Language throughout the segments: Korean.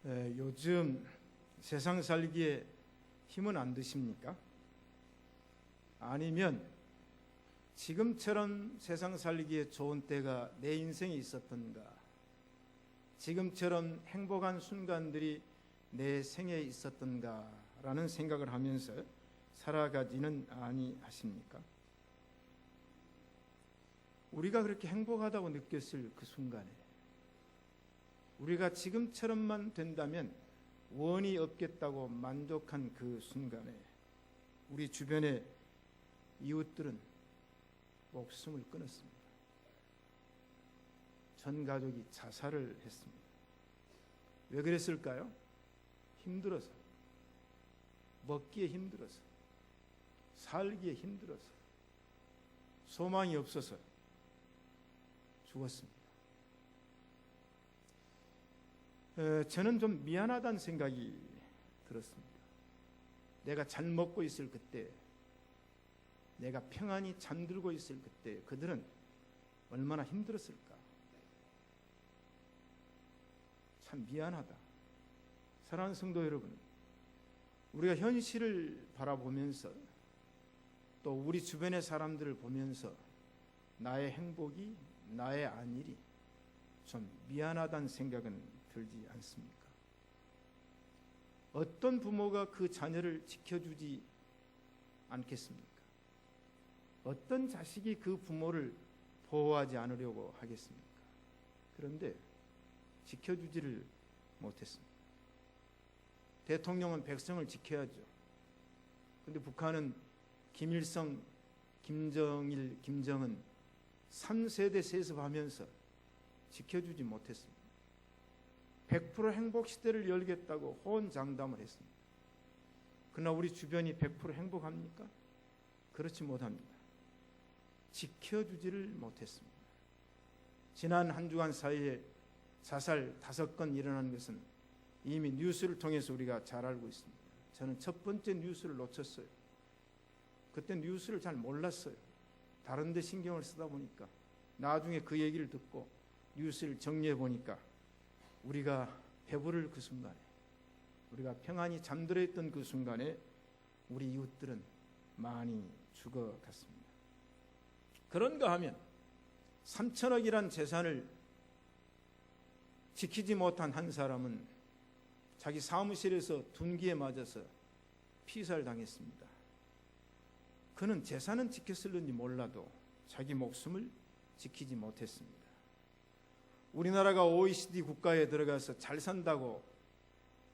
요즘 세상 살기에 힘은 안 드십니까? 아니면 지금처럼 세상 살기에 좋은 때가 내 인생에 있었던가, 지금처럼 행복한 순간들이 내 생에 있었던가 라는 생각을 하면서 살아가지는 아니하십니까? 우리가 그렇게 행복하다고 느꼈을 그 순간에, 우리가 지금처럼만 된다면 원이 없겠다고 만족한 그 순간에 우리 주변의 이웃들은 목숨을 끊었습니다. 전 가족이 자살을 했습니다. 왜 그랬을까요? 힘들어서, 먹기에 힘들어서, 살기에 힘들어서, 소망이 없어서 죽었습니다. 저는 좀 미안하다는 생각이 들었습니다. 내가 잘 먹고 있을 그때, 내가 평안히 잠들고 있을 그때 그들은 얼마나 힘들었을까. 참 미안하다. 사랑하는 성도 여러분, 우리가 현실을 바라보면서 또 우리 주변의 사람들을 보면서 나의 행복이, 나의 안일이 좀 미안하다는 생각은 들지 않습니까? 어떤 부모가 그 자녀를 지켜주지 않겠습니까? 어떤 자식이 그 부모를 보호하지 않으려고 하겠습니까? 그런데 지켜주지를 못했습니다. 대통령은 백성을 지켜야죠. 그런데 북한은 김일성, 김정일, 김정은 3세대 세습하면서 지켜주지 못했습니다. 100% 행복 시대를 열겠다고 호언장담을 했습니다. 그러나 우리 주변이 100% 행복합니까? 그렇지 못합니다. 지켜주지를 못했습니다. 지난 한 주간 사이에 자살 5건 일어난 것은 이미 뉴스를 통해서 우리가 잘 알고 있습니다. 저는 첫 번째 뉴스를 놓쳤어요. 그때 뉴스를 잘 몰랐어요. 다른 데 신경을 쓰다 보니까 나중에 그 얘기를 듣고 뉴스를 정리해 보니까 우리가 배부를 그 순간에, 우리가 평안히 잠들어 있던 그 순간에 우리 이웃들은 많이 죽어갔습니다. 그런가 하면 3천억이란 재산을 지키지 못한 한 사람은 자기 사무실에서 둔기에 맞아서 피살당했습니다. 그는 재산은 지켰을는지 몰라도 자기 목숨을 지키지 못했습니다. 우리나라가 OECD 국가에 들어가서 잘 산다고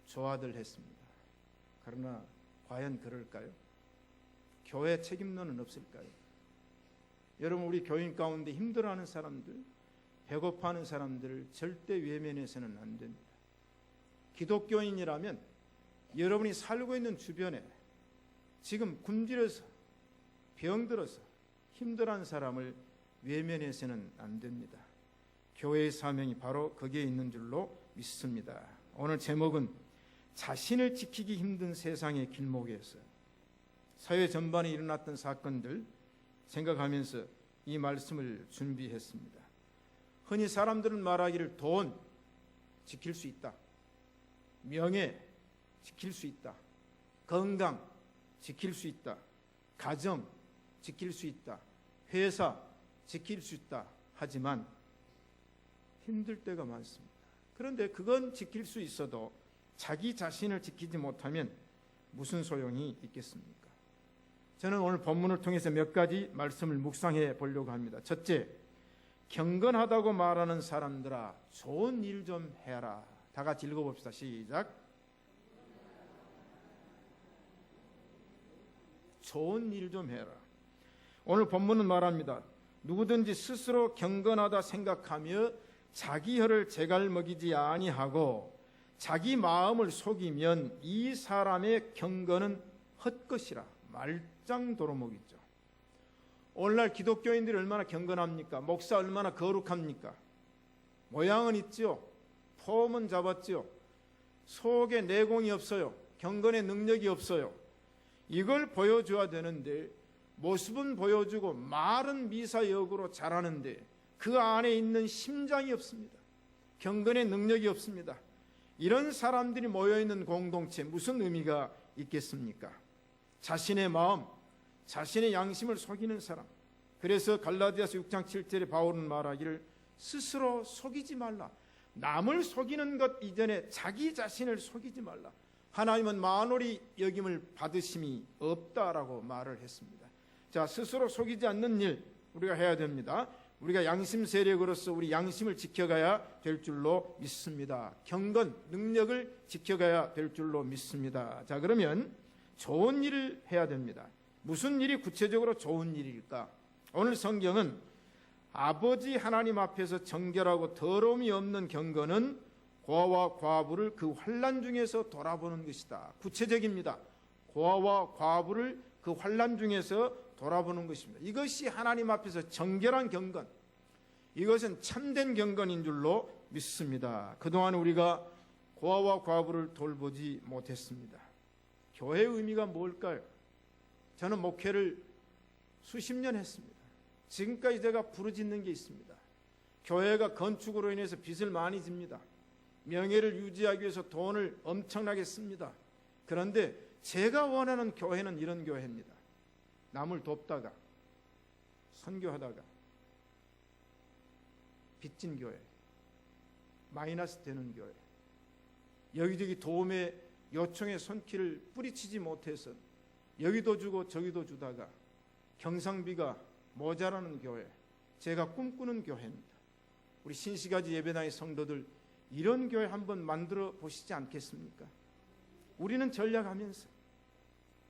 좋아들 했습니다. 그러나 과연 그럴까요? 교회 책임론은 없을까요? 여러분, 우리 교인 가운데 힘들어하는 사람들, 배고파하는 사람들을 절대 외면해서는 안 됩니다. 기독교인이라면 여러분이 살고 있는 주변에 지금 굶주려서, 병들어서 힘들어하는 사람을 외면해서는 안 됩니다. 교회의 사명이 바로 거기에 있는 줄로 믿습니다. 오늘 제목은 자신을 지키기 힘든 세상의 길목에서 사회 전반에 일어났던 사건들 생각하면서 이 말씀을 준비했습니다. 흔히 사람들은 말하기를 돈 지킬 수 있다, 명예 지킬 수 있다, 건강 지킬 수 있다, 가정 지킬 수 있다, 회사 지킬 수 있다 하지만 힘들 때가 많습니다. 그런데 그건 지킬 수 있어도 자기 자신을 지키지 못하면 무슨 소용이 있겠습니까? 저는 오늘 본문을 통해서 몇 가지 말씀을 묵상해 보려고 합니다. 첫째, 경건하다고 말하는 사람들아 좋은 일 좀 해라. 다 같이 읽어봅시다. 시작. 좋은 일 좀 해라. 오늘 본문은 말합니다. 누구든지 스스로 경건하다 생각하며 자기 혀를 제갈먹이지 아니하고 자기 마음을 속이면 이 사람의 경건은 헛것이라. 말짱 도루묵이죠. 오늘날 기독교인들이 얼마나 경건합니까? 목사 얼마나 거룩합니까? 모양은 있지요. 폼은 잡았지요. 속에 내공이 없어요. 경건의 능력이 없어요. 이걸 보여줘야 되는데 모습은 보여주고 말은 미사역으로 잘하는데 그 안에 있는 심장이 없습니다. 경건의 능력이 없습니다. 이런 사람들이 모여있는 공동체 무슨 의미가 있겠습니까? 자신의 마음, 자신의 양심을 속이는 사람. 그래서 갈라디아서 6장 7절에 바울은 말하기를 스스로 속이지 말라. 남을 속이는 것 이전에 자기 자신을 속이지 말라. 하나님은 만홀히 여김을 받으심이 없다라고 말을 했습니다. 자, 스스로 속이지 않는 일 우리가 해야 됩니다. 우리가 양심 세력으로서 우리 양심을 지켜가야 될 줄로 믿습니다. 경건, 능력을 지켜가야 될 줄로 믿습니다. 자, 그러면 좋은 일을 해야 됩니다. 무슨 일이 구체적으로 좋은 일일까? 오늘 성경은 아버지 하나님 앞에서 정결하고 더러움이 없는 경건은 고아와 과부를 그 환난 중에서 돌아보는 것이다. 구체적입니다. 고아와 과부를 그 환난 중에서 돌아보는 것입니다. 이것이 하나님 앞에서 정결한 경건, 이것은 참된 경건인 줄로 믿습니다. 그동안 우리가 고아와 과부를 돌보지 못했습니다. 교회의 의미가 뭘까요? 저는 목회를 수십 년 했습니다. 지금까지 제가 부르짖는 게 있습니다. 교회가 건축으로 인해서 빚을 많이 집니다. 명예를 유지하기 위해서 돈을 엄청나게 씁니다. 그런데 제가 원하는 교회는 이런 교회입니다. 남을 돕다가, 선교하다가, 빚진 교회, 마이너스 되는 교회, 여기저기 도움의 요청의 손길을 뿌리치지 못해서 여기도 주고 저기도 주다가 경상비가 모자라는 교회, 제가 꿈꾸는 교회입니다. 우리 신시가지 예배당의 성도들 이런 교회 한번 만들어 보시지 않겠습니까? 우리는 전략하면서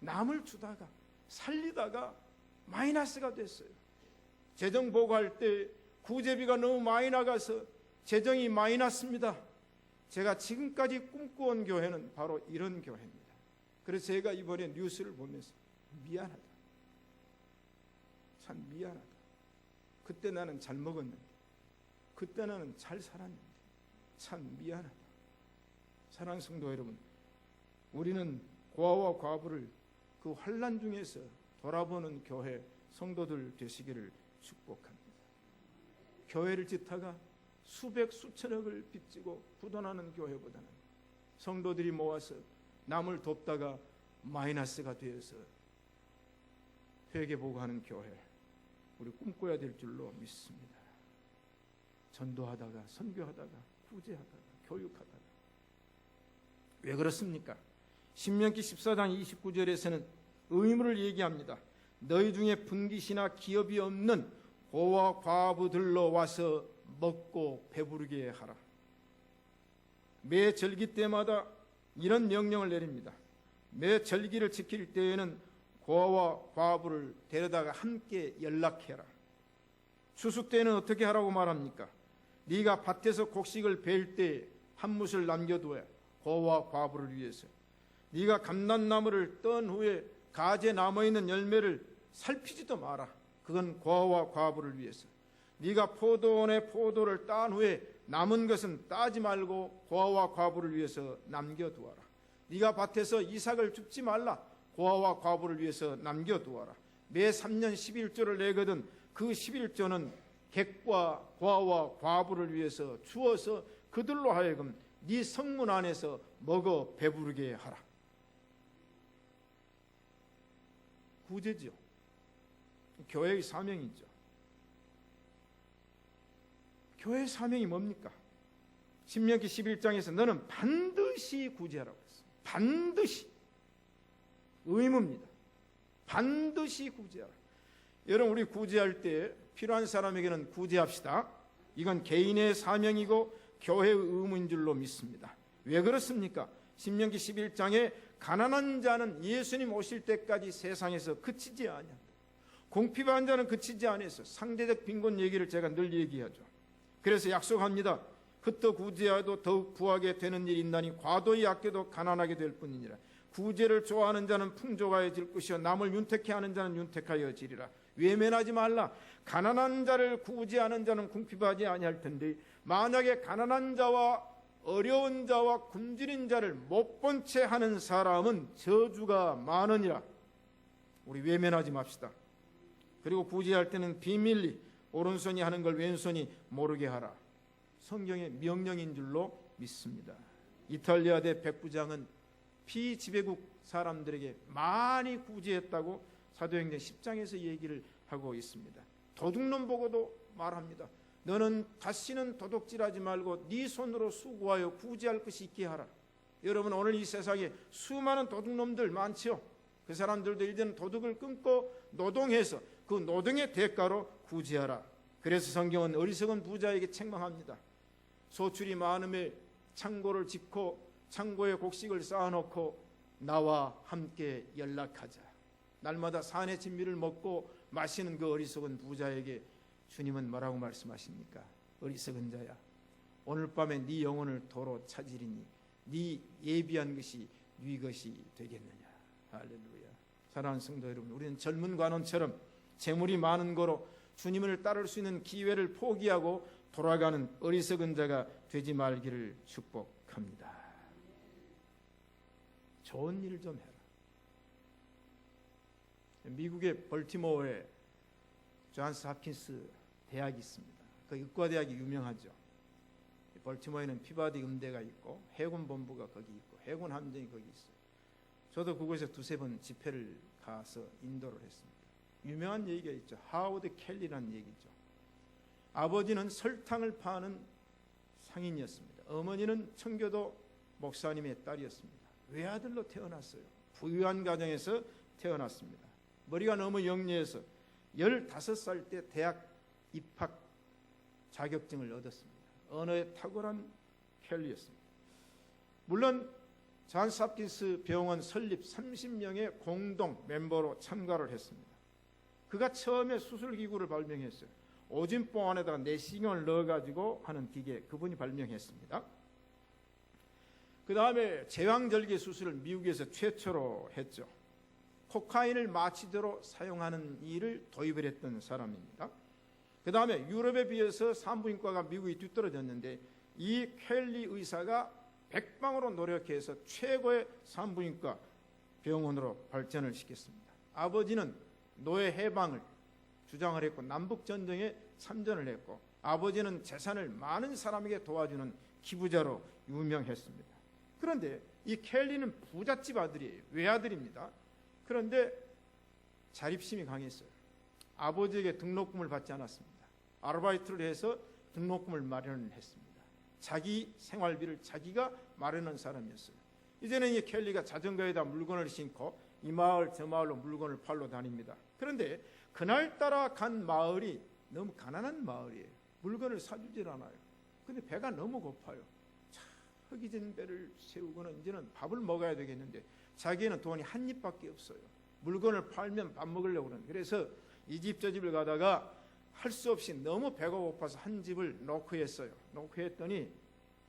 남을 주다가 살리다가 마이너스가 됐어요. 재정 보고할 때 구제비가 너무 많이 나가서 재정이 마이너스입니다. 제가 지금까지 꿈꿔온 교회는 바로 이런 교회입니다. 그래서 제가 이번에 뉴스를 보면서 미안하다. 참 미안하다. 그때 나는 잘 먹었는데, 그때 나는 잘 살았는데 참 미안하다. 사랑하는 성도 여러분, 우리는 고아와 과부를 그 환난 중에서 돌아보는 교회 성도들 되시기를 축복합니다. 교회를 짓다가 수백 수천억을 빚지고 부도나는 교회보다는 성도들이 모아서 남을 돕다가 마이너스가 되어서 회개보고하는 교회, 우리 꿈꿔야 될 줄로 믿습니다. 전도하다가, 선교하다가, 구제하다가, 교육하다가. 왜 그렇습니까? 신명기 14장 29절에서는 의무를 얘기합니다. 너희 중에 분깃이나 기업이 없는 고와 과부들로 와서 먹고 배부르게 하라. 매 절기 때마다 이런 명령을 내립니다. 매 절기를 지킬 때에는 고아와 과부를 데려다가 함께 연락해라. 추수 때는 어떻게 하라고 말합니까? 네가 밭에서 곡식을 벨 때 한 뭇을 남겨두어야 고아와 과부를 위해서. 네가 감람나무를 떤 후에 가지에 남아있는 열매를 살피지도 마라. 그건 고아와 과부를 위해서. 네가 포도원의 포도를 딴 후에 남은 것은 따지 말고 고아와 과부를 위해서 남겨두어라. 네가 밭에서 이삭을 줍지 말라. 고아와 과부를 위해서 남겨두어라. 매 3년 11조를 내거든 그 11조는 객과 고아와 과부를 위해서 주어서 그들로 하여금 네 성문 안에서 먹어 배부르게 하라. 구제죠. 교회의 사명이죠. 교회의 사명이 뭡니까? 신명기 11장에서 너는 반드시 구제하라고 했어요. 반드시. 의무입니다. 반드시 구제하라. 여러분, 우리 구제할 때 필요한 사람에게는 구제합시다. 이건 개인의 사명이고 교회의 의무인 줄로 믿습니다. 왜 그렇습니까? 신명기 11장에 가난한 자는 예수님 오실 때까지 세상에서 그치지 아니한다. 궁핍한 자는 그치지 않아서 상대적 빈곤 얘기를 제가 늘 얘기하죠. 그래서 약속합니다. 흩어 구제하여도 더욱 부하게 되는 일이 있나니 과도히 아껴도 가난하게 될 뿐이니라. 구제를 좋아하는 자는 풍족하여질 것이요 남을 윤택해 하는 자는 윤택하여지리라. 외면하지 말라. 가난한 자를 구제하는 자는 궁핍하지 아니할 텐데 만약에 가난한 자와 어려운 자와 굶주린 자를 못 본 채 하는 사람은 저주가 많으니라. 우리 외면하지 맙시다. 그리고 구제할 때는 비밀리 오른손이 하는 걸 왼손이 모르게 하라. 성경의 명령인 줄로 믿습니다. 이탈리아 대 백부장은 피지배국 사람들에게 많이 구제했다고 사도행전 10장에서 얘기를 하고 있습니다. 도둑놈 보고도 말합니다. 너는 다시는 도둑질하지 말고 네 손으로 수고하여 구제할 것이 있게 하라. 여러분, 오늘 이 세상에 수많은 도둑놈들 많죠. 그 사람들도 이제는 도둑을 끊고 노동해서 그 노동의 대가로 구제하라. 그래서 성경은 어리석은 부자에게 책망합니다. 소출이 많음에 창고를 짓고 창고에 곡식을 쌓아놓고 나와 함께 연락하자. 날마다 산의 진미를 먹고 마시는 그 어리석은 부자에게 주님은 뭐라고 말씀하십니까? 어리석은 자야, 오늘 밤에 네 영혼을 도로 찾으리니 네 예비한 것이 네 것이 되겠느냐. 할렐루야. 사랑하는 성도 여러분, 우리는 젊은 관원처럼 재물이 많은 거로 주님을 따를 수 있는 기회를 포기하고 돌아가는 어리석은 자가 되지 말기를 축복합니다. 좋은 일 좀 해라. 미국의 벌티모어에 존스 홉킨스 대학이 있습니다. 그 의과대학이 유명하죠. 벌티모어에는 피바디 음대가 있고 해군 본부가 거기 있고 해군 함정이 거기 있어요. 저도 그곳에 두세 번 집회를 가서 인도를 했습니다. 유명한 얘기가 있죠. 하워드 켈리라는 얘기죠. 아버지는 설탕을 파는 상인이었습니다. 어머니는 청교도 목사님의 딸이었습니다. 외아들로 태어났어요. 부유한 가정에서 태어났습니다. 머리가 너무 영리해서 15살 때 대학 입학 자격증을 얻었습니다. 언어에 탁월한 켈리였습니다. 물론 존스 홉킨스 병원 설립 30명의 공동 멤버로 참가를 했습니다. 그가 처음에 수술기구를 발명했어요. 오줌뽕 안에다가 내시경을 넣어가지고 하는 기계, 그분이 발명했습니다. 그 다음에 제왕절개 수술을 미국에서 최초로 했죠. 코카인을 마취제로 사용하는 일을 도입을 했던 사람입니다. 그 다음에 유럽에 비해서 산부인과가 미국이 뒤떨어졌는데 이 켈리 의사가 백방으로 노력해서 최고의 산부인과 병원으로 발전을 시켰습니다. 아버지는 노예 해방을 주장을 했고 남북전쟁에 참전을 했고 아버지는 재산을 많은 사람에게 도와주는 기부자로 유명했습니다. 그런데 이 켈리는 부잣집 아들이에요. 외아들입니다. 그런데 자립심이 강했어요. 아버지에게 등록금을 받지 않았습니다. 아르바이트를 해서 등록금을 마련을 했습니다. 자기 생활비를 자기가 마련한 사람이었어요. 이제는 이 켈리가 자전거에다 물건을 싣고 이 마을 저 마을로 물건을 팔러 다닙니다. 그런데 그날따라 간 마을이 너무 가난한 마을이에요. 물건을 사주질 않아요. 근데 배가 너무 고파요. 허기진 배를 세우고는 이제는 밥을 먹어야 되겠는데 자기는 돈이 한 입밖에 없어요. 물건을 팔면 밥 먹으려고 그러는. 그래서 이 집 저 집을 가다가 할 수 없이 너무 배가 고파서 한 집을 노크했어요. 노크했더니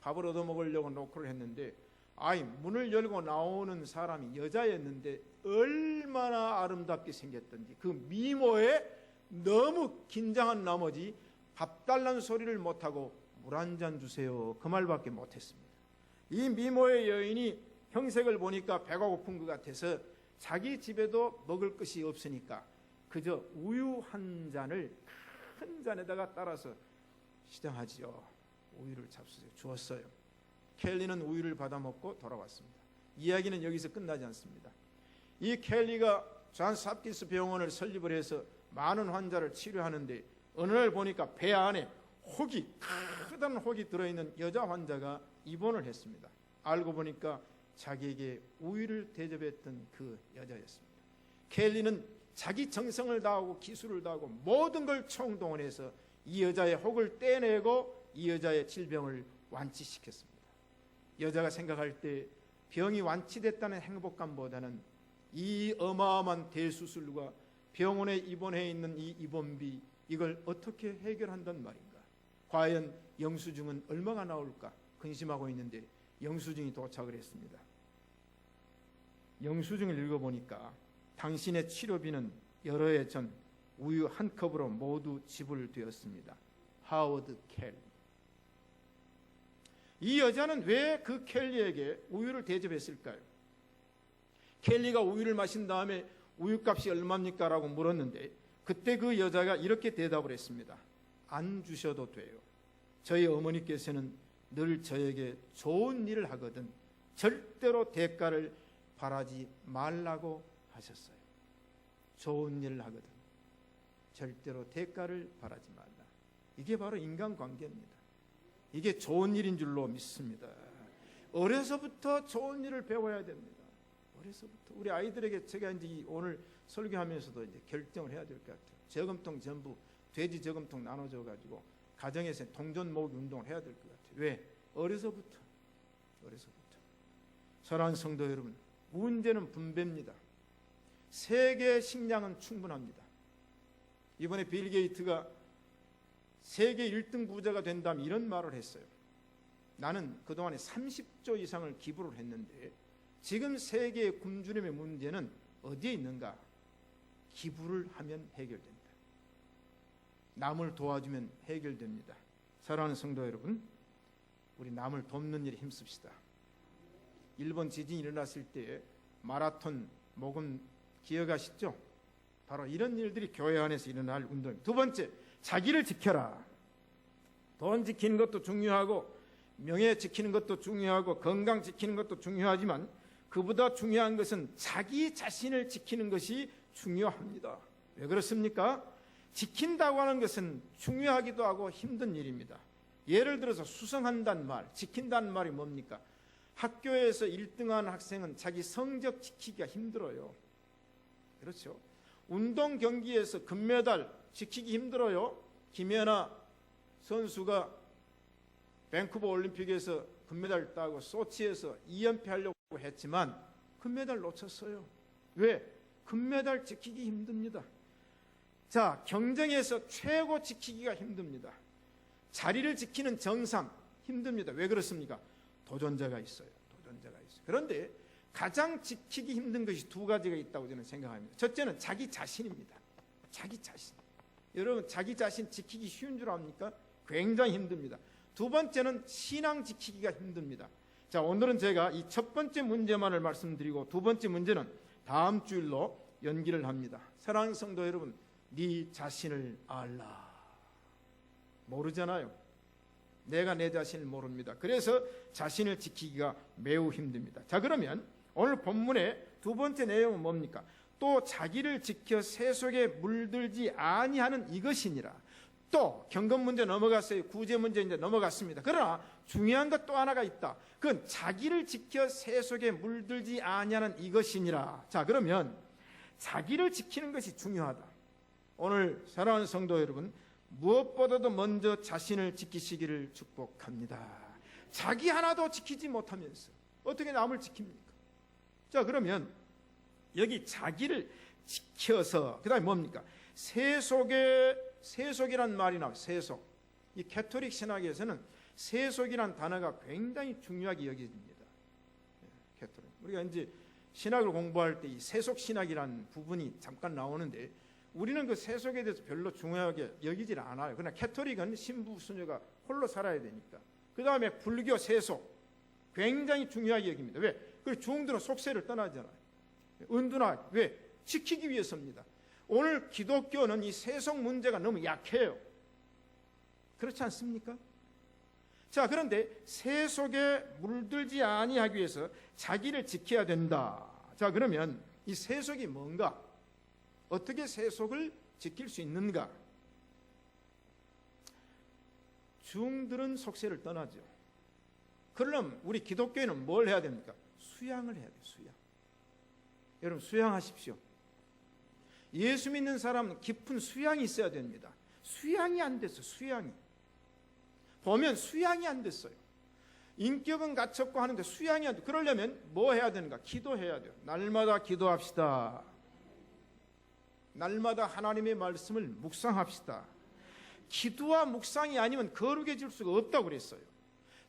밥을 얻어 먹으려고 노크를 했는데 문을 열고 나오는 사람이 여자였는데 얼마나 아름답게 생겼던지 그 미모에 너무 긴장한 나머지 밥 달라는 소리를 못하고 물 한 잔 주세요. 그 말밖에 못했습니다. 이 미모의 여인이 형색을 보니까 배가 고픈 것 같아서 자기 집에도 먹을 것이 없으니까 그저 우유 한 잔을 큰 잔에다가 따라서 시장하지요. 우유를 잡수세요. 주었어요. 켈리는 우유를 받아 먹고 돌아왔습니다. 이야기는 여기서 끝나지 않습니다. 이 켈리가 존스 홉킨스 병원을 설립을 해서 많은 환자를 치료하는데 어느 날 보니까 배 안에 크다란 혹이 들어있는 여자 환자가 입원을 했습니다. 알고 보니까 자기에게 우유를 대접했던 그 여자였습니다. 켈리는 자기 정성을 다하고 기술을 다하고 모든 걸 총동원해서 이 여자의 혹을 떼내고 이 여자의 질병을 완치시켰습니다. 여자가 생각할 때 병이 완치됐다는 행복감보다는 이 어마어마한 대수술과 병원에 입원해 있는 이 입원비, 이걸 어떻게 해결한단 말인가? 과연 영수증은 얼마가 나올까 근심하고 있는데 영수증이 도착을 했습니다. 영수증을 읽어보니까 당신의 치료비는 여러 해 전 우유 한 컵으로 모두 지불되었습니다. 하워드 켈리. 이 여자는 왜 그 켈리에게 우유를 대접했을까요? 켈리가 우유를 마신 다음에 우유값이 얼마입니까? 라고 물었는데 그때 그 여자가 이렇게 대답을 했습니다. 안 주셔도 돼요. 저희 어머니께서는 늘 저에게 좋은 일을 하거든 절대로 대가를 바라지 말라고 하셨어요. 좋은 일을 하거든 절대로 대가를 바라지 말라. 이게 바로 인간관계입니다. 이게 좋은 일인 줄로 믿습니다. 어려서부터 좋은 일을 배워야 됩니다. 어려서부터 우리 아이들에게 제가 이제 오늘 설교하면서도 이제 결정을 해야 될 것 같아요. 저금통 전부 돼지 저금통 나눠줘 가지고 가정에서 동전 모으기 운동을 해야 될 것 같아요. 왜? 어려서부터. 사랑하는 성도 여러분, 문제는 분배입니다. 세계 식량은 충분합니다. 이번에 빌 게이츠가 세계 1등 부자가 된다면 이런 말을 했어요. 나는 그동안에 30조 이상을 기부를 했는데 지금 세계의 굶주림의 문제는 어디에 있는가? 기부를 하면 해결됩니다. 남을 도와주면 해결됩니다. 사랑하는 성도 여러분, 우리 남을 돕는 일에 힘씁시다. 일본 지진이 일어났을 때 마라톤 모금 기억하시죠? 바로 이런 일들이 교회 안에서 일어날 운동입니다. 두 번째, 자기를 지켜라. 돈 지키는 것도 중요하고 명예 지키는 것도 중요하고 건강 지키는 것도 중요하지만 그보다 중요한 것은 자기 자신을 지키는 것이 중요합니다. 왜 그렇습니까? 지킨다고 하는 것은 중요하기도 하고 힘든 일입니다. 예를 들어서 수성한다는 말, 지킨다는 말이 뭡니까? 학교에서 1등한 학생은 자기 성적 지키기가 힘들어요. 그렇죠? 운동 경기에서 금메달 지키기 힘들어요. 김연아 선수가 밴쿠버 올림픽에서 금메달 따고 소치에서 2연패 하려고 했지만 금메달 놓쳤어요. 왜? 금메달 지키기 힘듭니다. 자, 경쟁에서 최고 지키기가 힘듭니다. 자리를 지키는 정상 힘듭니다. 왜 그렇습니까? 도전자가 있어요. 그런데 가장 지키기 힘든 것이 두 가지가 있다고 저는 생각합니다. 첫째는 자기 자신입니다. 자기 자신. 여러분, 자기 자신 지키기 쉬운 줄 압니까? 굉장히 힘듭니다. 두 번째는 신앙 지키기가 힘듭니다. 자, 오늘은 제가 이 첫 번째 문제만을 말씀드리고 두 번째 문제는 다음 주일로 연기를 합니다. 사랑하는 성도 여러분, 네 자신을 알라. 모르잖아요. 내가 내 자신을 모릅니다. 그래서 자신을 지키기가 매우 힘듭니다. 자, 그러면 오늘 본문의 두 번째 내용은 뭡니까? 또 자기를 지켜 세속에 물들지 아니하는 이것이니라. 또 경건 문제 넘어갔어요. 구제 문제 이제 넘어갔습니다. 그러나 중요한 것 또 하나가 있다. 그건 자기를 지켜 세속에 물들지 아니하는 이것이니라. 자, 그러면 자기를 지키는 것이 중요하다. 오늘 사랑하는 성도 여러분, 무엇보다도 먼저 자신을 지키시기를 축복합니다. 자기 하나도 지키지 못하면서 어떻게 남을 지킵니까? 자, 그러면 여기 자기를 지켜서 그다음에 뭡니까? 세속이란 말이 나와요. 세속. 이 캐토릭 신학에서는 세속이란 단어가 굉장히 중요하게 여겨집니다. 캐토릭. 우리가 이제 신학을 공부할 때 이 세속 신학이라는 부분이 잠깐 나오는데 우리는 그 세속에 대해서 별로 중요하게 여기질 않아요. 그러나 캐토릭은 신부 수녀가 홀로 살아야 되니까. 그 다음에 불교 세속 굉장히 중요하게 여깁니다. 왜? 그 중들은 속세를 떠나잖아요. 은둔하 왜? 지키기 위해서입니다. 오늘 기독교는 이 세속 문제가 너무 약해요. 그렇지 않습니까? 자, 그런데 세속에 물들지 아니하기 위해서 자기를 지켜야 된다. 자, 그러면 이 세속이 뭔가? 어떻게 세속을 지킬 수 있는가? 중들은 속세를 떠나죠. 그러면 우리 기독교인은 뭘 해야 됩니까? 수양을 해야 돼요. 수양. 여러분, 수양하십시오. 예수 믿는 사람은 깊은 수양이 있어야 됩니다. 수양이 안 됐어요. 수양이. 보면 수양이 안 됐어요. 인격은 갖췄고 하는데 수양이 안 돼. 그러려면 뭐 해야 되는가? 기도해야 돼요. 날마다 기도합시다. 날마다 하나님의 말씀을 묵상합시다. 기도와 묵상이 아니면 거룩해질 수가 없다고 그랬어요.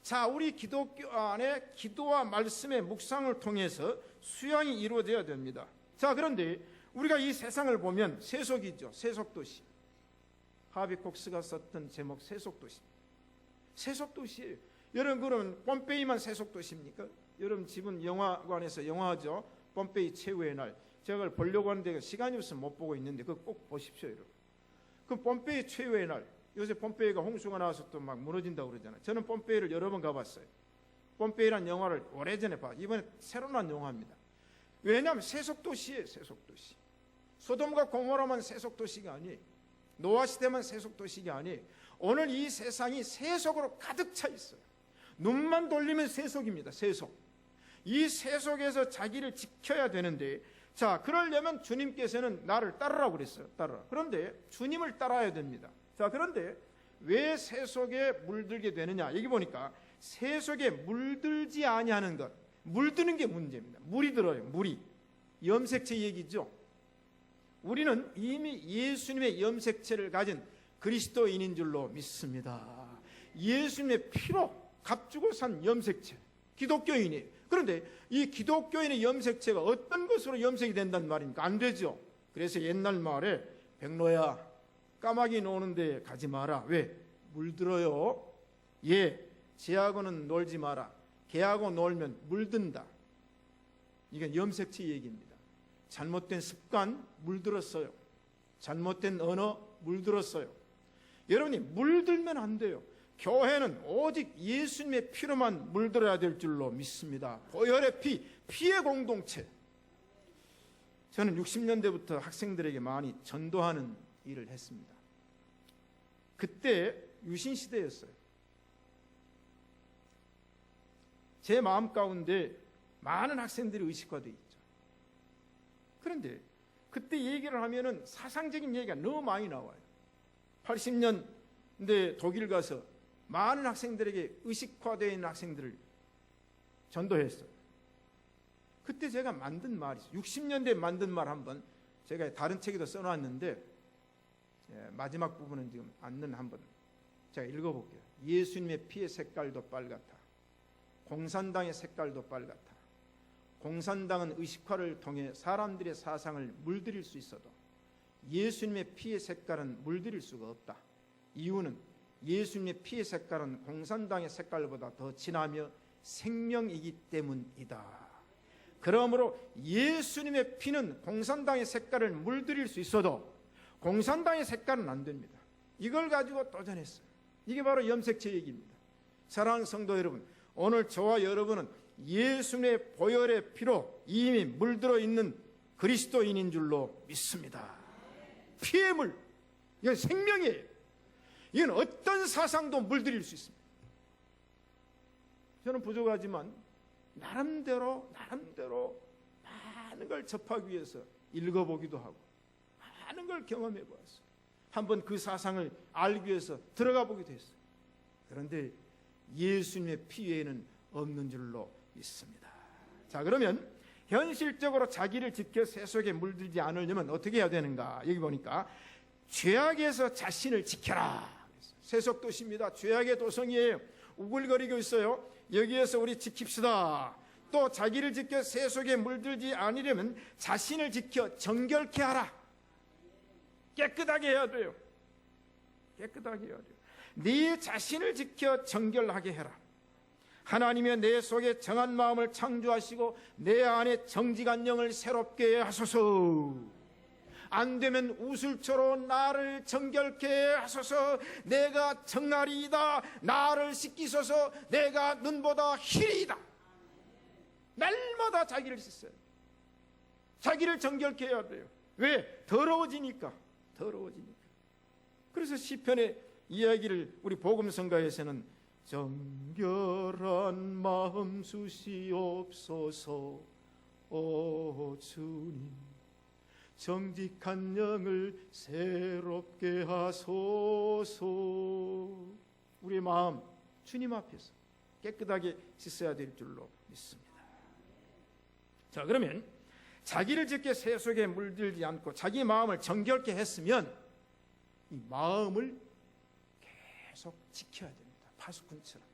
자, 우리 기독교 안에 기도와 말씀의 묵상을 통해서 수양이 이루어져야 됩니다. 자, 그런데 우리가 이 세상을 보면 세속이죠. 세속도시. 하비콕스가 썼던 제목 세속도시. 세속도시예요. 여러분, 그러면 폼페이만 세속도시입니까? 여러분 집은 영화관에서 영화하죠. 폼페이 최후의 날. 제가 그걸 보려고 하는데 시간이 없어서 못 보고 있는데 그거 꼭 보십시오, 여러분. 그 폼페이 최후의 날. 요새 폼페이가 홍수가 나와서 또 막 무너진다고 그러잖아요. 저는 폼페이를 여러 번 가봤어요. 폼페이라는 영화를 오래전에 봤어요. 이번에 새로 나온 영화입니다. 왜냐하면 세속도시예요. 세속도시. 소돔과 고모라만 세속도시가 아니에요. 노아 시대만 세속도시가 아니에요. 오늘 이 세상이 세속으로 가득 차 있어요. 눈만 돌리면 세속입니다. 세속. 이 세속에서 자기를 지켜야 되는데, 자, 그러려면 주님께서는 나를 따르라고 그랬어요. 따르라. 그런데 주님을 따라야 됩니다. 자, 그런데 왜 세속에 물들게 되느냐? 여기 보니까 세속에 물들지 아니하는 것, 물드는 게 문제입니다. 물이 들어요. 물이. 염색체 얘기죠. 우리는 이미 예수님의 염색체를 가진 그리스도인인 줄로 믿습니다. 예수님의 피로 값주고 산 염색체, 기독교인이에요. 그런데 이 기독교인의 염색체가 어떤 것으로 염색이 된단 말입니까? 안 되죠. 그래서 옛날 말에 백로야 까마귀 노는데 가지 마라. 왜? 물들어요. 예, 쟤하고는 놀지 마라. 걔하고 놀면 물든다. 이게 염색체 얘기입니다. 잘못된 습관 물들었어요. 잘못된 언어 물들었어요. 여러분이 물들면 안 돼요. 교회는 오직 예수님의 피로만 물들어야 될 줄로 믿습니다. 보혈의 피, 피의 공동체. 저는 60년대부터 학생들에게 많이 전도하는 일을 했습니다. 그때 유신시대였어요. 제 마음 가운데 많은 학생들이 의식화되어 있죠. 그런데 그때 얘기를 하면은 사상적인 얘기가 너무 많이 나와요. 80년대 독일 가서 많은 학생들에게 의식화되어 있는 학생들을 전도했어요. 그때 제가 만든 말이 있어요. 60년대에 만든 말 한번 제가 다른 책에도 써놨는데, 마지막 부분은 지금 안는 한번 제가 읽어볼게요. 예수님의 피의 색깔도 빨갛다. 공산당의 색깔도 빨갛다. 공산당은 의식화를 통해 사람들의 사상을 물들일 수 있어도 예수님의 피의 색깔은 물들일 수가 없다. 이유는 예수님의 피의 색깔은 공산당의 색깔보다 더 진하며 생명이기 때문이다. 그러므로 예수님의 피는 공산당의 색깔을 물들일 수 있어도 공산당의 색깔은 안 됩니다. 이걸 가지고 도전했어요. 이게 바로 염색체 얘기입니다. 사랑하는 성도 여러분, 오늘 저와 여러분은 예수님의 보혈의 피로 이미 물들어 있는 그리스도인인 줄로 믿습니다. 피의 물, 이건 생명이에요. 이건 어떤 사상도 물들일 수 있습니다. 저는 부족하지만 나름대로 많은 걸 접하기 위해서 읽어보기도 하고 많은 걸 경험해 보았어요. 한번 그 사상을 알기 위해서 들어가 보기도 했어요. 그런데 예수님의 피 외에는 없는 줄로 믿습니다. 자, 그러면 현실적으로 자기를 지켜 세속에 물들지 않으려면 어떻게 해야 되는가? 여기 보니까 죄악에서 자신을 지켜라. 세속도시입니다. 죄악의 도성이에요. 우글거리고 있어요. 여기에서 우리 지킵시다. 또 자기를 지켜 세속에 물들지 않으려면 자신을 지켜 정결케 하라. 깨끗하게 해야 돼요. 깨끗하게 해야 돼요. 네 자신을 지켜 정결하게 해라. 하나님의 내 속에 정한 마음을 창조하시고 내 안에 정직한 영을 새롭게 하소서. 안 되면 우슬초로 나를 정결케 하소서. 내가 정나리이다. 나를 씻기소서. 내가 눈보다 희리이다. 날마다 자기를 씻어요. 자기를 정결케 해야 돼요. 왜? 더러워지니까. 그래서 시편의 이야기를 우리 복음성가에서는 정결한 마음 주시옵소서. 오 주님, 정직한 영을 새롭게 하소서. 우리의 마음 주님 앞에서 깨끗하게 씻어야 될 줄로 믿습니다. 자, 그러면 자기를 지켜 세속에 물들지 않고 자기 마음을 정결케 했으면 이 마음을 계속 지켜야 됩니다. 파수꾼처럼.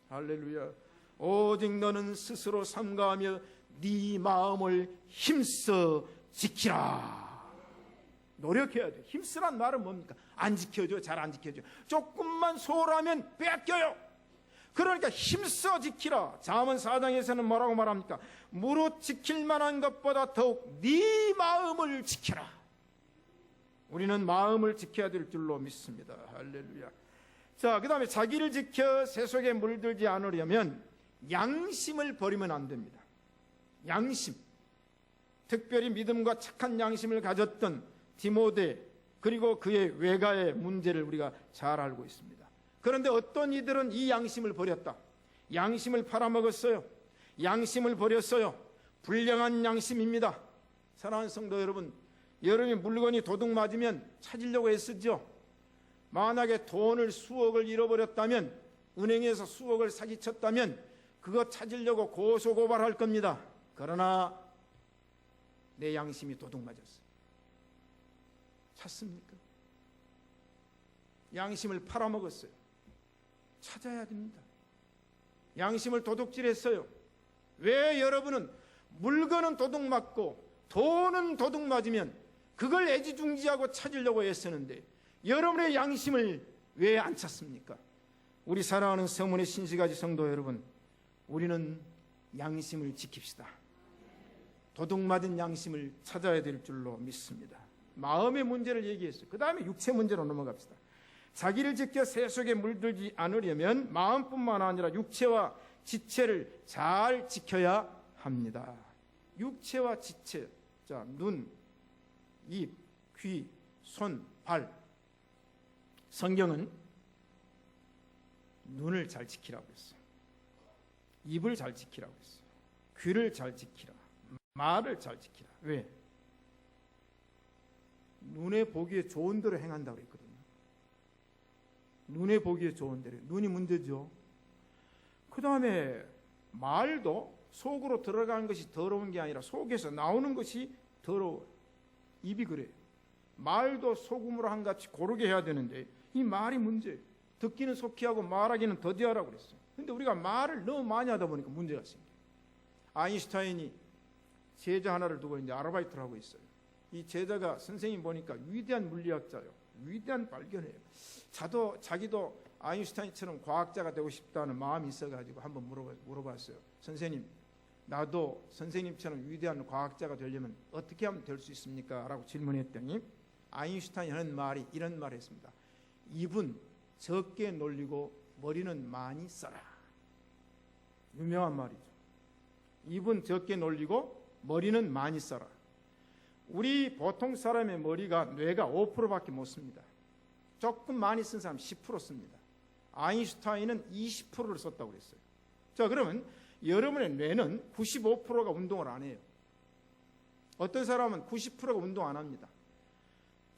할렐루야. 오직 너는 스스로 삼가하며 네 마음을 힘써 지키라. 노력해야 돼. 힘쓰란 말은 뭡니까? 안 지켜줘. 잘 안 지켜줘. 조금만 소홀하면 뺏겨요. 그러니까 힘써 지키라. 잠언 4장에서는 뭐라고 말합니까? 무릇 지킬 만한 것보다 더욱 네 마음을 지켜라. 우리는 마음을 지켜야 될 줄로 믿습니다. 할렐루야. 자, 그 다음에 자기를 지켜 세속에 물들지 않으려면 양심을 버리면 안 됩니다. 양심. 특별히 믿음과 착한 양심을 가졌던 디모데 그리고 그의 외가의 문제를 우리가 잘 알고 있습니다. 그런데 어떤 이들은 이 양심을 버렸다. 양심을 팔아먹었어요. 양심을 버렸어요. 불량한 양심입니다. 사랑하는 성도 여러분, 여러분이 물건이 도둑 맞으면 찾으려고 애쓰죠. 만약에 돈을 수억을 잃어버렸다면, 은행에서 수억을 사기쳤다면 그거 찾으려고 고소고발할 겁니다. 그러나 내 양심이 도둑 맞았어요. 찾습니까? 양심을 팔아먹었어요. 찾아야 됩니다. 양심을 도둑질했어요. 왜 여러분은 물건은 도둑 맞고 돈은 도둑 맞으면 그걸 애지중지하고 찾으려고 애쓰는데 여러분의 양심을 왜 안 찾습니까? 우리 사랑하는 성문의 신시가지 성도 여러분, 우리는 양심을 지킵시다. 도둑 맞은 양심을 찾아야 될 줄로 믿습니다. 마음의 문제를 얘기했어요. 그 다음에 육체 문제로 넘어갑시다. 자기를 지켜 세속에 물들지 않으려면 마음뿐만 아니라 육체와 지체를 잘 지켜야 합니다. 육체와 지체, 자, 눈, 입, 귀, 손, 발. 성경은 눈을 잘 지키라고 했어요. 입을 잘 지키라고 했어요. 귀를 잘 지키라. 말을 잘 지키라. 왜? 눈에 보기에 좋은 대로 행한다고 그랬거든요. 눈에 보기에 좋은 대로. 눈이 문제죠. 그 다음에 말도 속으로 들어가는 것이 더러운 게 아니라 속에서 나오는 것이 더러워요. 입이 그래요. 말도 소금으로 한같이 고르게 해야 되는데 이 말이 문제예요. 듣기는 속히 하고 말하기는 더디하라고 그랬어요. 근데 우리가 말을 너무 많이 하다 보니까 문제가 생겨요. 아인슈타인이 제자 하나를 두고 이제 아르바이트를 하고 있어요. 이 제자가 선생님 보니까 위대한 물리학자요. 위대한 발견이에요. 자기도 아인슈타인처럼 과학자가 되고 싶다는 마음이 있어가지고 한번 물어봤어요. 선생님, 나도 선생님처럼 위대한 과학자가 되려면 어떻게 하면 될 수 있습니까? 라고 질문했더니 아인슈타인이 하는 말이 이런 말을 했습니다. 입은 적게 놀리고 머리는 많이 써라. 유명한 말이죠. 입은 적게 놀리고 머리는 많이 써라. 우리 보통 사람의 머리가 뇌가 5%밖에 못 씁니다. 조금 많이 쓴 사람 10% 씁니다. 아인슈타인은 20%를 썼다고 그랬어요. 자, 그러면 여러분의 뇌는 95%가 운동을 안 해요. 어떤 사람은 90%가 운동 안 합니다.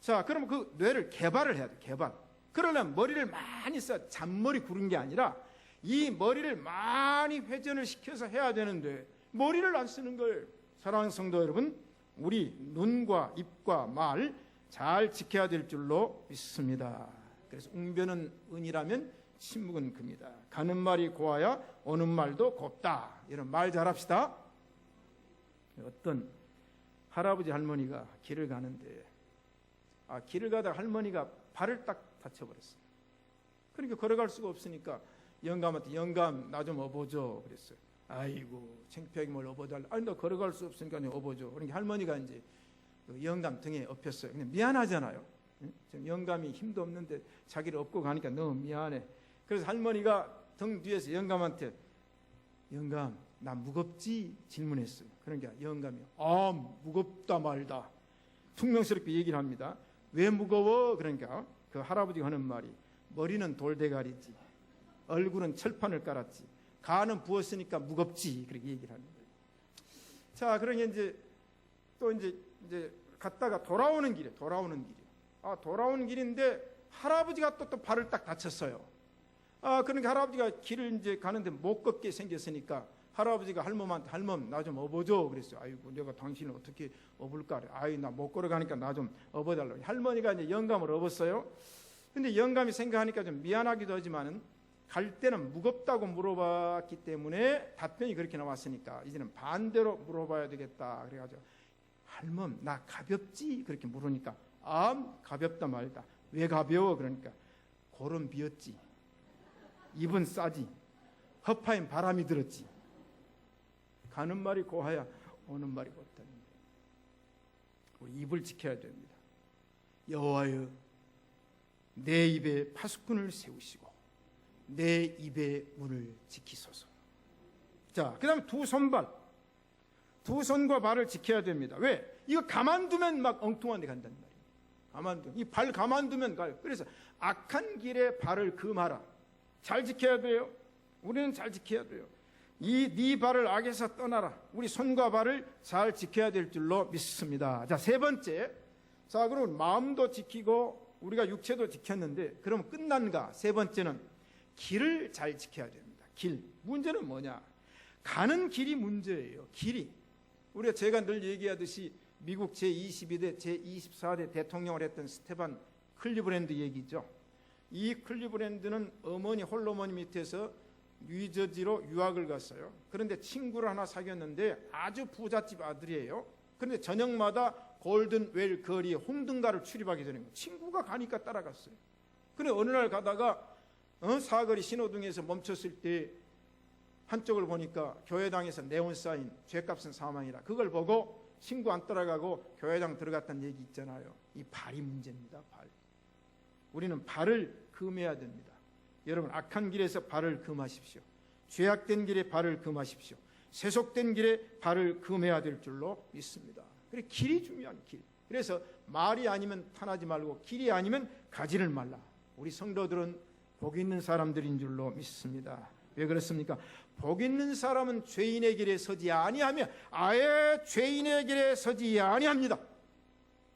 자, 그럼 그 뇌를 개발을 해야 돼요. 개발. 그러려면 머리를 많이 써. 잔머리 구른 게 아니라 이 머리를 많이 회전을 시켜서 해야 되는데 머리를 안 쓰는 걸. 사랑하는 성도 여러분, 우리 눈과 입과 말 잘 지켜야 될 줄로 믿습니다. 그래서 웅변은 은이라면 침묵은 금이다. 가는 말이 고와야 오는 말도 곱다. 이런 말 잘합시다. 어떤 할아버지 할머니가 길을 가는데 길을 가다가 할머니가 발을 딱 다쳐버렸어요. 그러니까 걸어갈 수가 없으니까 영감한테 영감 나 좀 업어줘 그랬어요. 아이고 창피하게 뭘 업어달라. 아니 나 걸어갈 수 없으니까 업어줘. 그러니까 할머니가 이제 그 영감 등에 업혔어요. 근데 미안하잖아요. 지금 영감이 힘도 없는데 자기를 업고 가니까 너무 미안해. 그래서 할머니가 등 뒤에서 영감한테 영감 나 무겁지? 질문했어요. 그러니까 영감이 무겁다 말다. 퉁명스럽게 얘기를 합니다. 왜 무거워? 그러니까 그 할아버지가 하는 말이 머리는 돌대가리지 얼굴은 철판을 깔았지 간은 부었으니까 무겁지. 그렇게 얘기를 하는 거예요. 자, 그러니 이제 또 이제 갔다가 돌아오는 길이에요. 돌아오는 길인데 할아버지가 또 발을 딱 다쳤어요. 그러니까 할아버지가 길을 이제 가는데 못 걷게 생겼으니까 할아버지가 할멈한테 할멈 나 좀 업어줘 그랬어요. 아이고 내가 당신을 어떻게 업을까? 아이 나 못 걸어가니까 나 좀 업어달라고. 할머니가 이제 영감을 업었어요. 근데 영감이 생각하니까 좀 미안하기도 하지만은 갈 때는 무겁다고 물어봤기 때문에 답변이 그렇게 나왔으니까 이제는 반대로 물어봐야 되겠다. 그래가지고 할멈 나 가볍지? 그렇게 물으니까 가볍다 말다. 왜 가벼워? 그러니까 골은 비었지. 입은 싸지. 허파인 바람이 들었지. 가는 말이 고와야 오는 말이 곱다. 우리 입을 지켜야 됩니다. 여호와여, 내 입에 파수꾼을 세우시고 내 입의 문을 지키소서. 자, 그 다음에 두 손발, 두 손과 발을 지켜야 됩니다. 왜? 이거 가만두면 막 엉뚱한 데 간단 말이에요. 가만두면, 이 발 가만두면 가요. 그래서 악한 길에 발을 금하라. 잘 지켜야 돼요. 우리는 잘 지켜야 돼요. 네 발을 악에서 떠나라. 우리 손과 발을 잘 지켜야 될 줄로 믿습니다. 자, 세 번째. 자, 그럼 마음도 지키고 우리가 육체도 지켰는데 그럼 끝난가? 세 번째는 길을 잘 지켜야 됩니다. 길. 문제는 뭐냐? 가는 길이 문제예요. 길이. 우리가 제가 늘 얘기하듯이 미국 제22대 제24대 대통령을 했던 스테반 클리브랜드 얘기죠. 이 클리브랜드는 어머니 홀어머니 밑에서 뉴저지로 유학을 갔어요. 그런데 친구를 하나 사귀었는데 아주 부잣집 아들이에요. 그런데 저녁마다 골든웰 거리에 홍등가를 출입하게 되는 거예요. 친구가 가니까 따라갔어요. 그런데 어느 날 가다가 사거리 신호등에서 멈췄을 때 한쪽을 보니까 교회당에서 네온 사인 죄값은 사망이라, 그걸 보고 친구 안 따라가고 교회당 들어갔다는 얘기 있잖아요. 이 발이 문제입니다. 발. 우리는 발을 금해야 됩니다. 여러분, 악한 길에서 발을 금하십시오. 죄악된 길에 발을 금하십시오. 세속된 길에 발을 금해야 될 줄로 믿습니다. 그래, 길이 중요한 길. 그래서 말이 아니면 탄하지 말고 길이 아니면 가지를 말라. 우리 성도들은 복 있는 사람들인 줄로 믿습니다. 왜 그렇습니까? 복 있는 사람은 죄인의 길에 서지 아니하며 아예 죄인의 길에 서지 아니합니다.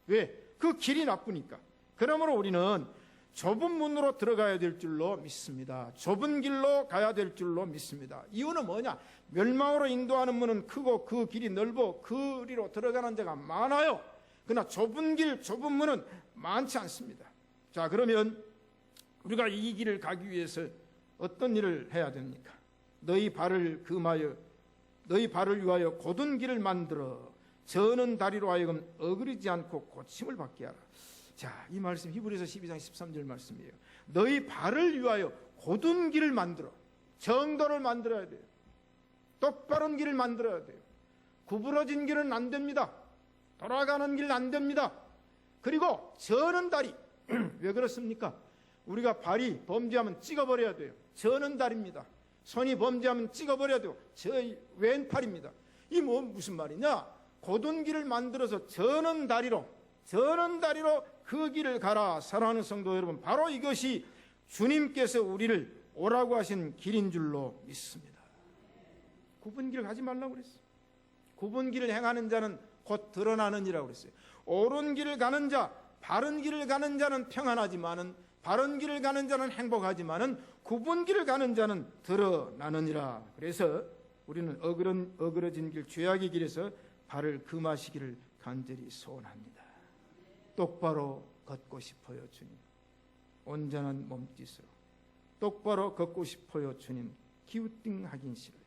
왜? 그 길이 나쁘니까. 그러므로 우리는 좁은 문으로 들어가야 될 줄로 믿습니다. 좁은 길로 가야 될 줄로 믿습니다. 이유는 뭐냐? 멸망으로 인도하는 문은 크고 그 길이 넓어 그리로 들어가는 자가 많아요. 그러나 좁은 길, 좁은 문은 많지 않습니다. 자, 그러면 우리가 이 길을 가기 위해서 어떤 일을 해야 됩니까? 너희 발을 금하여 너희 발을 위하여 곧은 길을 만들어 저는 다리로 하여금 어그리지 않고 고침을 받게 하라. 자, 이 말씀 히브리서 12장 13절 말씀이에요. 너희 발을 위하여 곧은 길을 만들어. 정도를 만들어야 돼요. 똑바른 길을 만들어야 돼요. 구부러진 길은 안 됩니다. 돌아가는 길은 안 됩니다. 그리고 저는 다리. 왜 그렇습니까? 우리가 발이 범죄하면 찍어버려야 돼요. 저는 다리입니다. 손이 범죄하면 찍어버려야 돼요. 저 왼팔입니다. 이 뭐 무슨 말이냐? 곧은 길을 만들어서 저는 다리로 그 길을 가라. 사랑하는 성도 여러분, 바로 이것이 주님께서 우리를 오라고 하신 길인 줄로 믿습니다. 굽은 길을 가지 말라고 그랬어요. 굽은 길을 행하는 자는 곧 드러나는 이라고 그랬어요. 옳은 길을 가는 자, 바른 길을 가는 자는 평안하지만은, 바른 길을 가는 자는 행복하지만은 굽은 길을 가는 자는 드러나느니라. 그래서 우리는 어그러진 길, 죄악의 길에서 발을 금하시기를 간절히 소원합니다. 똑바로 걷고 싶어요, 주님. 온전한 몸짓으로 똑바로 걷고 싶어요, 주님. 기우뚱하긴 싫어요.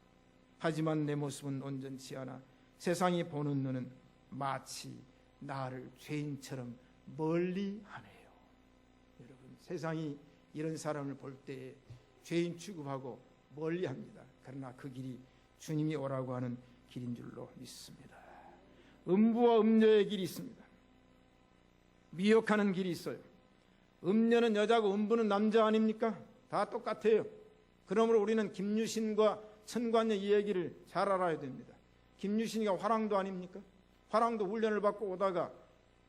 하지만 내 모습은 온전치 않아 세상이 보는 눈은 마치 나를 죄인처럼 멀리하네요. 여러분, 세상이 이런 사람을 볼 때 죄인 취급하고 멀리합니다. 그러나 그 길이 주님이 오라고 하는 길인 줄로 믿습니다. 음부와 음녀의 길이 있습니다. 미혹하는 길이 있어요. 음녀는 여자고 음부는 남자 아닙니까? 다 똑같아요. 그러므로 우리는 김유신과 천관녀 이 얘기를 잘 알아야 됩니다. 김유신이가 화랑도 아닙니까? 화랑도 훈련을 받고 오다가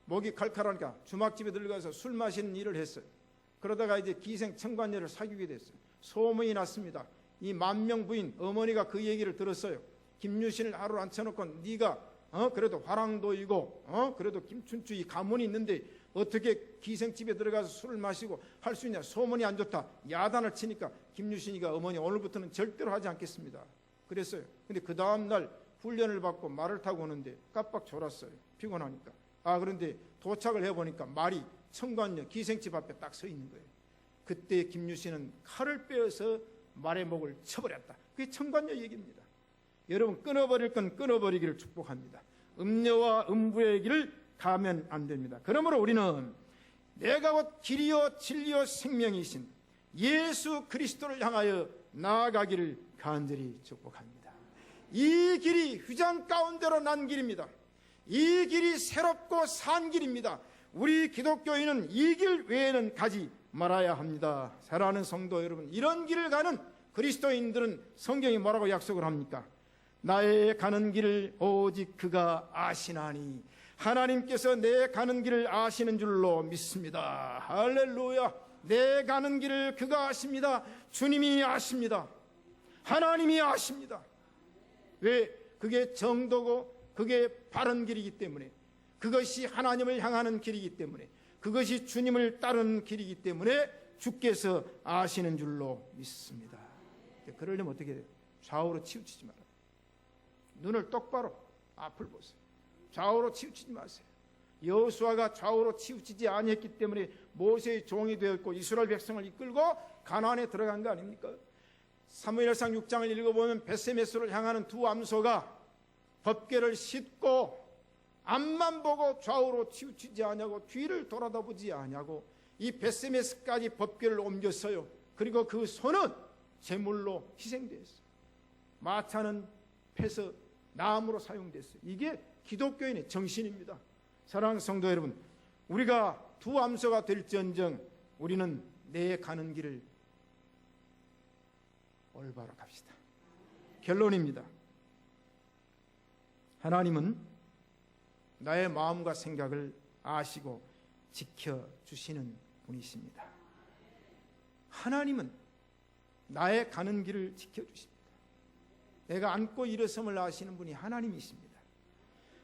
목이 칼칼하니까 주막집에 들어가서 술 마시는 일을 했어요. 그러다가 이제 기생 천관녀를 사귀게 됐어요. 소문이 났습니다. 이 만명 부인 어머니가 그 얘기를 들었어요. 김유신을 하루 앉혀놓고 네가 그래도 화랑도이고 그래도 김춘추 이 가문이 있는데 어떻게 기생집에 들어가서 술을 마시고 할 수 있냐. 소문이 안 좋다. 야단을 치니까 김유신이가 어머니 오늘부터는 절대로 하지 않겠습니다. 그랬어요. 근데 그 다음날 훈련을 받고 말을 타고 오는데 깜빡 졸았어요. 피곤하니까. 그런데 도착을 해보니까 말이 천관녀 기생집 앞에 딱 서 있는 거예요. 그때 김유신은 칼을 빼어서 말의 목을 쳐버렸다. 그게 천관녀 얘기입니다. 여러분, 끊어버릴 건 끊어버리기를 축복합니다. 음녀와 음부의 길을 가면 안 됩니다. 그러므로 우리는 내가 곧 길이요 진리요 생명이신 예수 그리스도를 향하여 나아가기를 간절히 축복합니다. 이 길이 휘장 가운데로 난 길입니다. 이 길이 새롭고 산 길입니다. 우리 기독교인은 이 길 외에는 가지 말아야 합니다. 사랑하는 성도 여러분, 이런 길을 가는 그리스도인들은 성경이 뭐라고 약속을 합니까? 나의 가는 길을 오직 그가 아시나니. 하나님께서 내 가는 길을 아시는 줄로 믿습니다. 할렐루야. 내 가는 길을 그가 아십니다. 주님이 아십니다. 하나님이 아십니다. 왜? 그게 정도고 그게 바른 길이기 때문에, 그것이 하나님을 향하는 길이기 때문에, 그것이 주님을 따르는 길이기 때문에 주께서 아시는 줄로 믿습니다. 그러려면 어떻게 돼요? 좌우로 치우치지 말아요. 눈을 똑바로 앞을 보세요. 좌우로 치우치지 마세요. 여호수아가 좌우로 치우치지 아니했기 때문에 모세의 종이 되었고 이스라엘 백성을 이끌고 가나안에 들어간 거 아닙니까? 사무엘상 6장을 읽어보면 벳세메스를 향하는 두 암소가 법궤를 싣고 앞만 보고 좌우로 치우치지 아니하고 뒤를 돌아다보지 아니하고 이 벳세메스까지 법궤를 옮겼어요. 그리고 그 소는 제물로 희생되었어요. 마차는 패서 나무로 사용됐어요. 이게 기독교인의 정신입니다. 사랑하는 성도 여러분, 우리가 두 암소가 될지언정 우리는 내 가는 길을 올바로 갑시다. 결론입니다. 하나님은 나의 마음과 생각을 아시고 지켜주시는 분이십니다. 하나님은 나의 가는 길을 지켜주십니다. 내가 앉고 일어섬을 아시는 분이 하나님이십니다.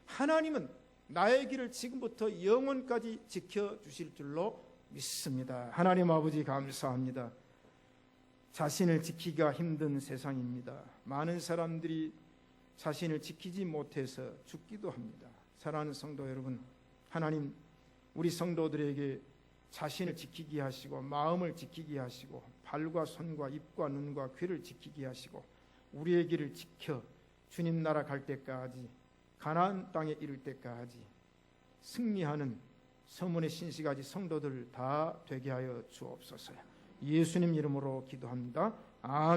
하나님은 나의 길을 지금부터 영원까지 지켜주실 줄로 믿습니다. 하나님 아버지 감사합니다. 자신을 지키기가 힘든 세상입니다. 많은 사람들이 자신을 지키지 못해서 죽기도 합니다. 사랑하는 성도 여러분, 하나님 우리 성도들에게 자신을 지키게 하시고 마음을 지키게 하시고 발과 손과 입과 눈과 귀를 지키게 하시고 우리의 길을 지켜 주님 나라 갈 때까지, 가나안 땅에 이를 때까지 승리하는 서문의 신시가지 성도들 다 되게 하여 주옵소서. 예수님 이름으로 기도합니다. 아멘.